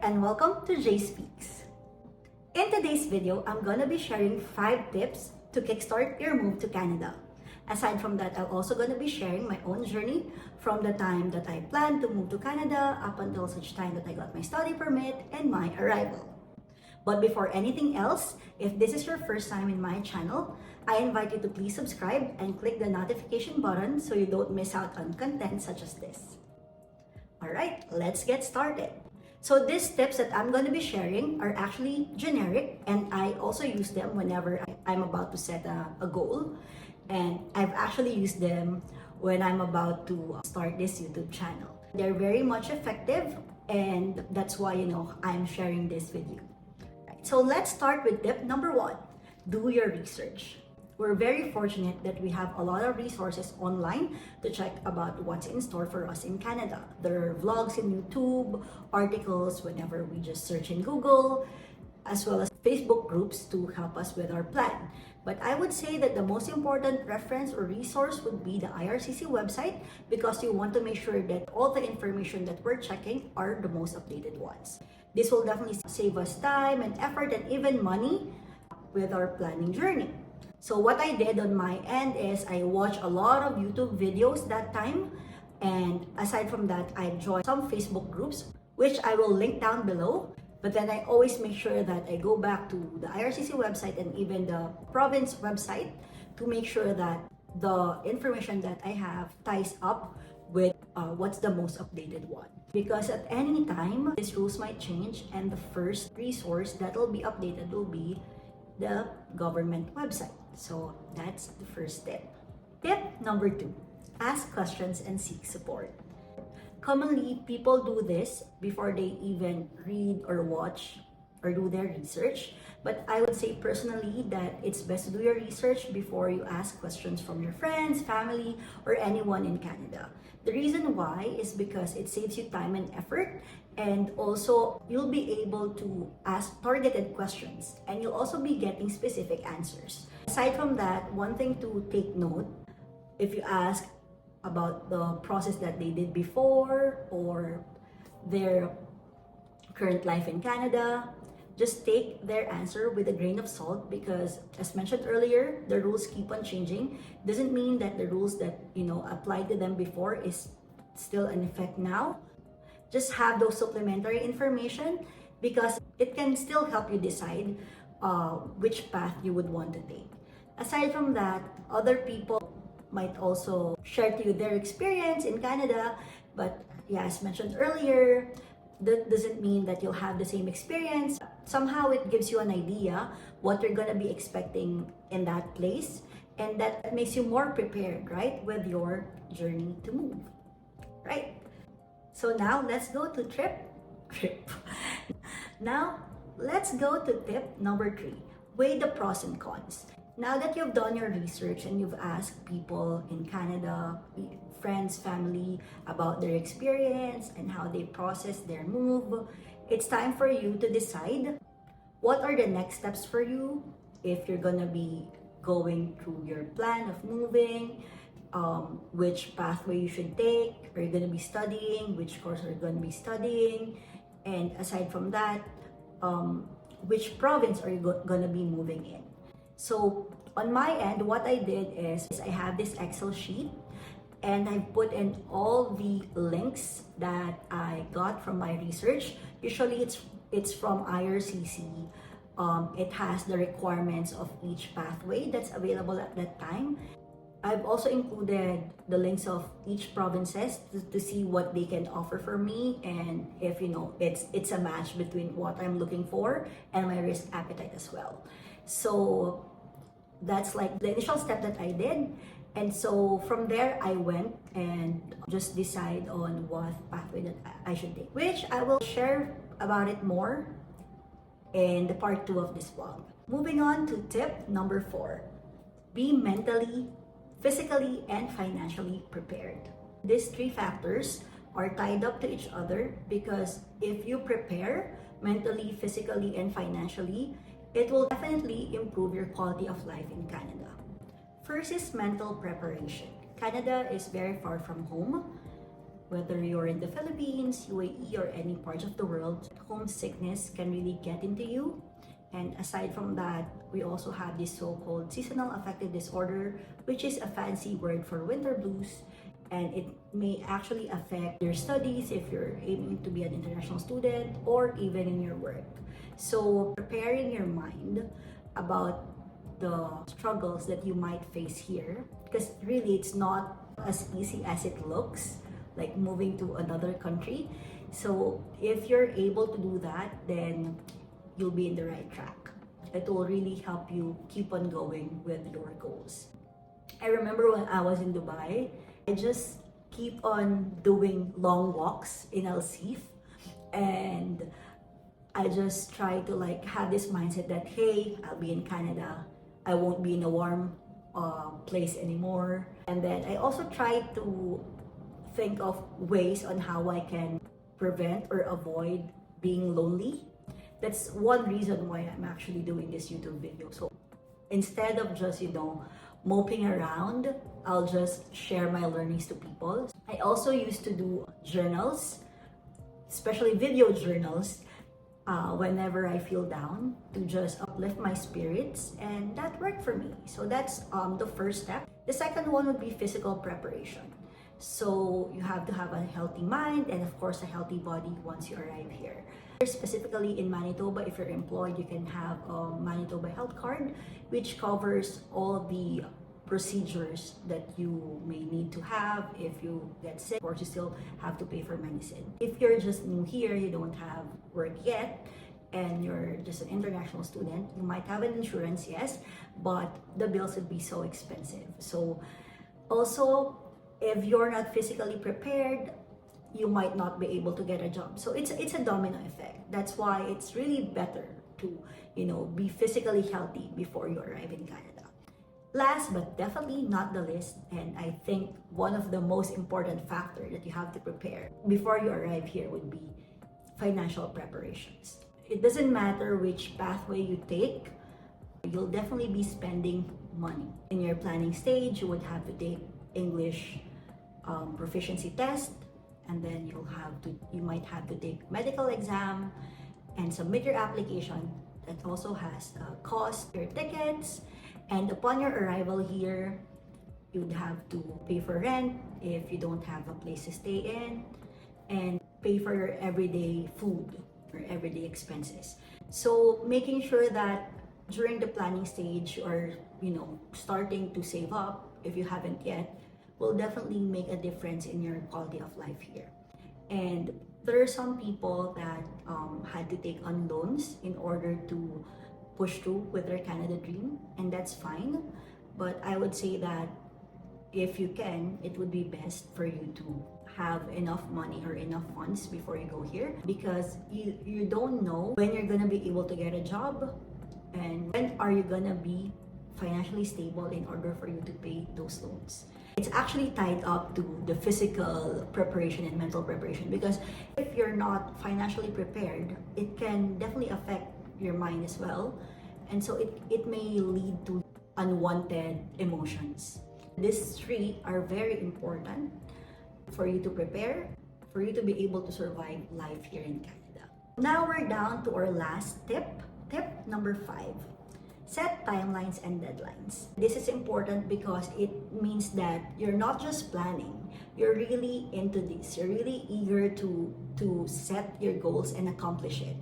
and welcome to Jay Speaks. In today's video, I'm gonna be sharing 5 tips to kickstart your move to Canada. Aside from that, I'm also gonna be sharing my own journey from the time that I planned to move to Canada up until such time that I got my study permit and my arrival. But before anything else, if this is your first time in my channel, I invite you to please subscribe and click the notification button so you don't miss out on content such as this. Alright, let's get started. So these tips that I'm going to be sharing are actually generic, and I also use them whenever I'm about to set a goal. And I've actually used them when I'm about to start this YouTube channel. They're very much effective, and that's why, I'm sharing this with you. Right, so let's start with tip number 1. Do your research. We're very fortunate that we have a lot of resources online to check about what's in store for us in Canada. There are vlogs in YouTube, articles whenever we just search in Google, as well as Facebook groups to help us with our plan. But I would say that the most important reference or resource would be the IRCC website, because you want to make sure that all the information that we're checking are the most updated ones. This will definitely save us time and effort and even money with our planning journey. So what I did on my end is I watched a lot of YouTube videos that time, and aside from that, I joined some Facebook groups, which I will link down below. But then I always make sure that I go back to the IRCC website and even the province website to make sure that the information that I have ties up with what's the most updated one. Because at any time, these rules might change, and the first resource that will be updated will be the government website. So that's the first tip. Tip number 2, ask questions and seek support. Commonly, people do this before they even read or watch or do their research. But I would say personally that it's best to do your research before you ask questions from your friends, family, or anyone in Canada. The reason why is because it saves you time and effort, and also you'll be able to ask targeted questions, and you'll also be getting specific answers. Aside from that, one thing to take note, if you ask about the process that they did before or their current life in Canada, just take their answer with a grain of salt, because as mentioned earlier, the rules keep on changing. Doesn't mean that the rules that applied to them before is still in effect now. Just have those supplementary information, because it can still help you decide which path you would want to take. Aside from that, other people might also share to you their experience in Canada, but yeah, as mentioned earlier, that doesn't mean that you'll have the same experience. Somehow it gives you an idea what you're gonna be expecting in that place, and that makes you more prepared, right, with your journey to move, right? So now let's go to Now let's go to tip number 3. Weigh the pros and cons. Now that you've done your research and you've asked people in Canada, friends, family, about their experience and how they process their move, it's time for you to decide what are the next steps for you if you're gonna be going through your plan of moving, which pathway you should take, are you gonna be studying, which course are you gonna be studying, and aside from that, which province are you gonna be moving in. So on my end, what I did is I have this Excel sheet, and I put in all the links that I got from my research. Usually it's from IRCC. It has the requirements of each pathway that's available at that time. I've also included the links of each provinces to see what they can offer for me, and if it's a match between what I'm looking for and my risk appetite as well. So that's like the initial step that I did. And so from there, I went and just decide on what pathway that I should take, which I will share about it more in the part 2 of this vlog. Moving on to tip number 4. Be mentally, physically, and financially prepared. These 3 factors are tied up to each other, because if you prepare mentally, physically, and financially, it will definitely improve your quality of life in Canada. First is mental preparation. Canada is very far from home. Whether you're in the Philippines, UAE, or any parts of the world, homesickness can really get into you. And aside from that, we also have this so-called seasonal affective disorder, which is a fancy word for winter blues. And it may actually affect your studies if you're aiming to be an international student, or even in your work. So preparing your mind about the struggles that you might face here, because really it's not as easy as it looks, like moving to another country. So if you're able to do that, then you'll be in the right track. It will really help you keep on going with your goals. I remember when I was in Dubai, I just keep on doing long walks in Al Seef, and I just try to like have this mindset that, hey, I'll be in Canada, I won't be in a warm place anymore. And then I also try to think of ways on how I can prevent or avoid being lonely. That's one reason why I'm actually doing this YouTube video. So instead of just, moping around, I'll just share my learnings to people. I also used to do journals, especially video journals, whenever I feel down, to just uplift my spirits, and that worked for me. So that's the first step. The second one would be physical preparation. So you have to have a healthy mind and of course a healthy body once you arrive here. Specifically in Manitoba, if you're employed, you can have a Manitoba health card, which covers all the procedures that you may need to have if you get sick, or you still have to pay for medicine. If you're just new here, you don't have work yet, and you're just an international student, you might have an insurance, yes, but the bills would be so expensive. So also, if you're not physically prepared, you might not be able to get a job. So it's a domino effect. That's why it's really better to, be physically healthy before you arrive in Canada. Last but definitely not the least, and I think one of the most important factor that you have to prepare before you arrive here would be financial preparations. It doesn't matter which pathway you take, you'll definitely be spending money. In your planning stage, you would have to take English proficiency test, and then you might have to take medical exam and submit your application. That also has cost, your tickets, and upon your arrival here, you'd have to pay for rent if you don't have a place to stay in, and pay for your everyday food or everyday expenses. So making sure that during the planning stage, or starting to save up if you haven't yet, will definitely make a difference in your quality of life here. And there are some people that had to take on loans in order to push through with their Canada dream, and that's fine. But I would say that if you can, it would be best for you to have enough money or enough funds before you go here, because you don't know when you're gonna be able to get a job, and when are you gonna be financially stable in order for you to pay those loans. It's actually tied up to the physical preparation and mental preparation, because if you're not financially prepared, it can definitely affect your mind as well, and so it may lead to unwanted emotions. These three are very important for you to prepare, for you to be able to survive life here in Canada. Now we're down to our last tip number 5. Set timelines and deadlines. This is important because it means that you're not just planning, you're really into this. You're really eager to set your goals and accomplish it.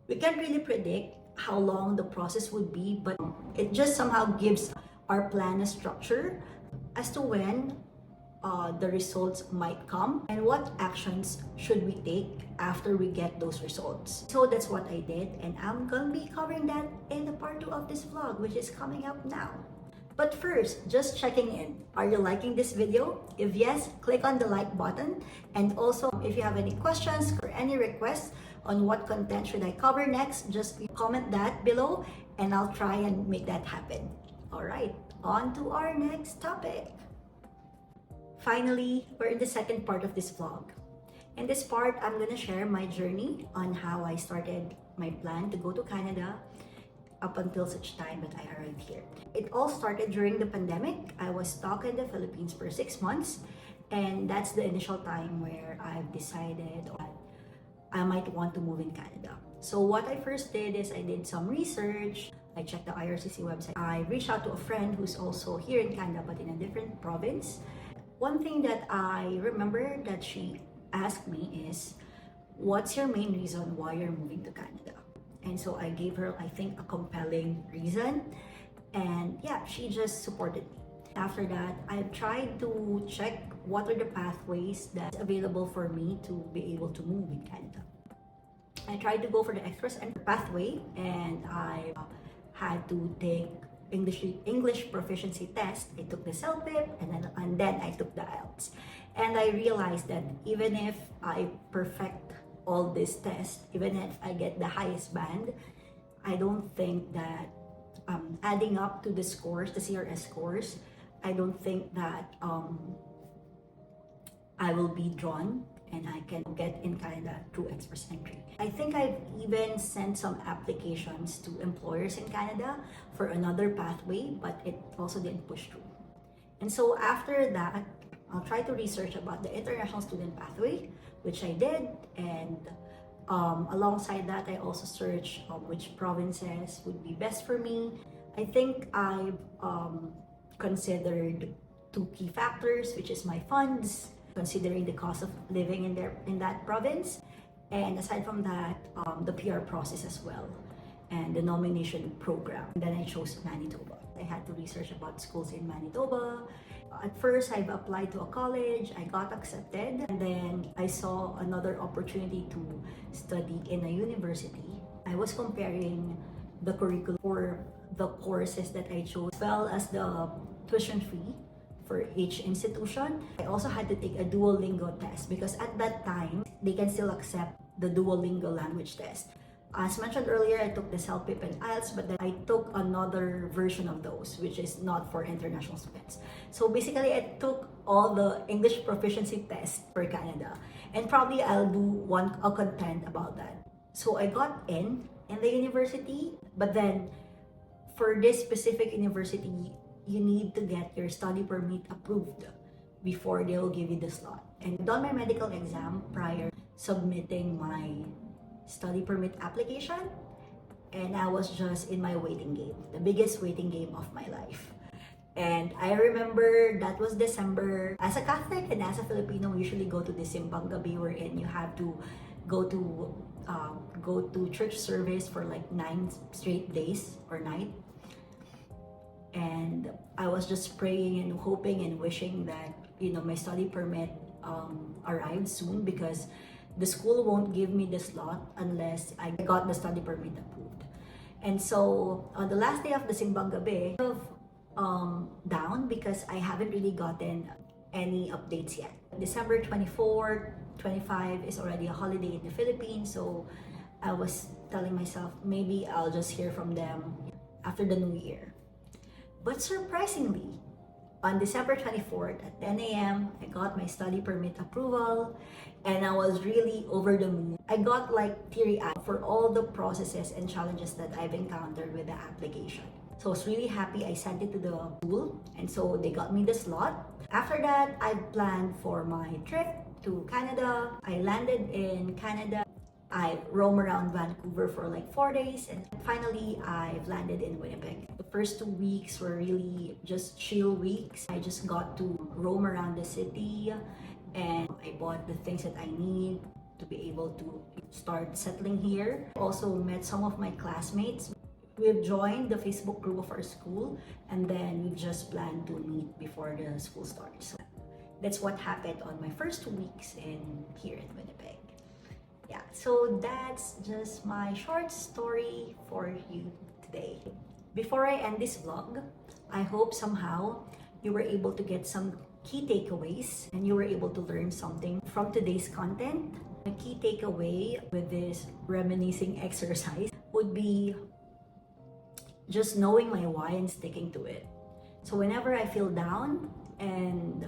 We can't really predict how long the process would be, but it just somehow gives our plan a structure as to when the results might come and what actions should we take after we get those results. So that's what I did, and I'm gonna be covering that in the part 2 of this vlog, which is coming up now. But first, just checking in. Are you liking this video? If yes, click on the like button. And also, if you have any questions or any requests on what content should I cover next, just comment that below and I'll try and make that happen. Alright, on to our next topic. Finally, we're in the second part of this vlog. In this part, I'm gonna share my journey on how I started my plan to go to Canada up until such time that I arrived here. It all started during the pandemic. I was stuck in the Philippines for 6 months, And that's the initial time where I've decided that I might want to move in Canada. So what I first did is I did some research. I checked the IRCC website. I reached out to a friend who's also here in Canada but in a different province. One thing that I remember that she asked me is, what's your main reason why you're moving to Canada? And so I gave her, I think, a compelling reason. And yeah, she just supported me. After that, I tried to check what are the pathways that's available for me to be able to move in Canada. I tried to go for the express entry pathway, and I had to take English proficiency test. I took the CELPIP, and then I took the IELTS. And I realized that even if I perfect all these tests, even if I get the highest band, I don't think that adding up to the scores, the CRS scores, I don't think that I will be drawn and I can get in Canada through express entry. I think I've even sent some applications to employers in Canada for another pathway, but it also didn't push through. And so after that, I'll try to research about the international student pathway, which I did, and alongside that, I also searched which provinces would be best for me. I think I've considered two key factors, which is my funds, considering the cost of living in that province, and aside from that, the PR process as well, and the nomination program. And then I chose Manitoba. I had to research about schools in Manitoba. At first, I've applied to a college, I got accepted, and then I saw another opportunity to study in a university. I was comparing the curriculum for the courses that I chose, as well as the tuition fee for each institution. I also had to take a Duolingo test because at that time, they can still accept the Duolingo language test. As mentioned earlier, I took the CELPIP and IELTS, but then I took another version of those, which is not for international students. So basically, I took all the English proficiency tests for Canada, and probably I'll do a content about that. So I got in the university, but then for this specific university, you need to get your study permit approved before they will give you the slot. And I've done my medical exam prior submitting my study permit application, and I was just in my waiting game, the biggest waiting game of my life. And I remember that was December. As a Catholic and as a Filipino, we usually go to the Simbang Gabi, wherein you have to go to church service for like 9 straight days or night. And I was just praying and hoping and wishing that my study permit arrived soon, because the school won't give me the slot unless I got the study permit approved. And so on the last day of the Simbang Gabi, down because I haven't really gotten any updates yet. December 24, 25 is already a holiday in the Philippines, so I was telling myself maybe I'll just hear from them after the New Year. But surprisingly, on December 24th at 10 a.m., I got my study permit approval, and I was really over the moon. I got like teary-eyed for all the processes and challenges that I've encountered with the application. So I was really happy. I sent it to the school, and so they got me the slot. After that, I planned for my trip to Canada. I landed in Canada. I roamed around Vancouver for like 4 days, and finally I've landed in Winnipeg. The first 2 weeks were really just chill weeks. I just got to roam around the city, and I bought the things that I need to be able to start settling here. Also met some of my classmates. We've joined the Facebook group of our school, and then we've just planned to meet before the school starts. So that's what happened on my first 2 weeks here in Winnipeg. Yeah, so that's just my short story for you today. Before I end this vlog, I hope somehow you were able to get some key takeaways and you were able to learn something from today's content. A key takeaway with this reminiscing exercise would be just knowing my why and sticking to it. So whenever I feel down and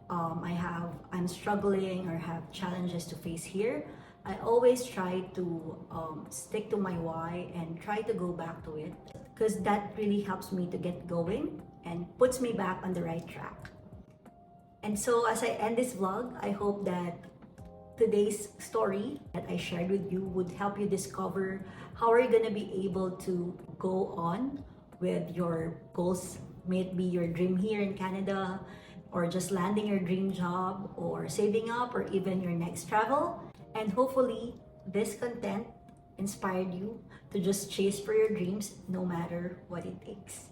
I'm struggling or have challenges to face here, I always try to stick to my why and try to go back to it, because that really helps me to get going and puts me back on the right track. And so as I end this vlog, I hope that today's story that I shared with you would help you discover how are you going to be able to go on with your goals, may it be your dream here in Canada, or just landing your dream job, or saving up, or even your next travel. And hopefully this content inspired you to just chase for your dreams no matter what it takes.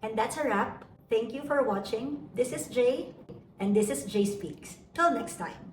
And that's a wrap. Thank you for watching. This is Jay, and this is Jay Speaks. Till next time.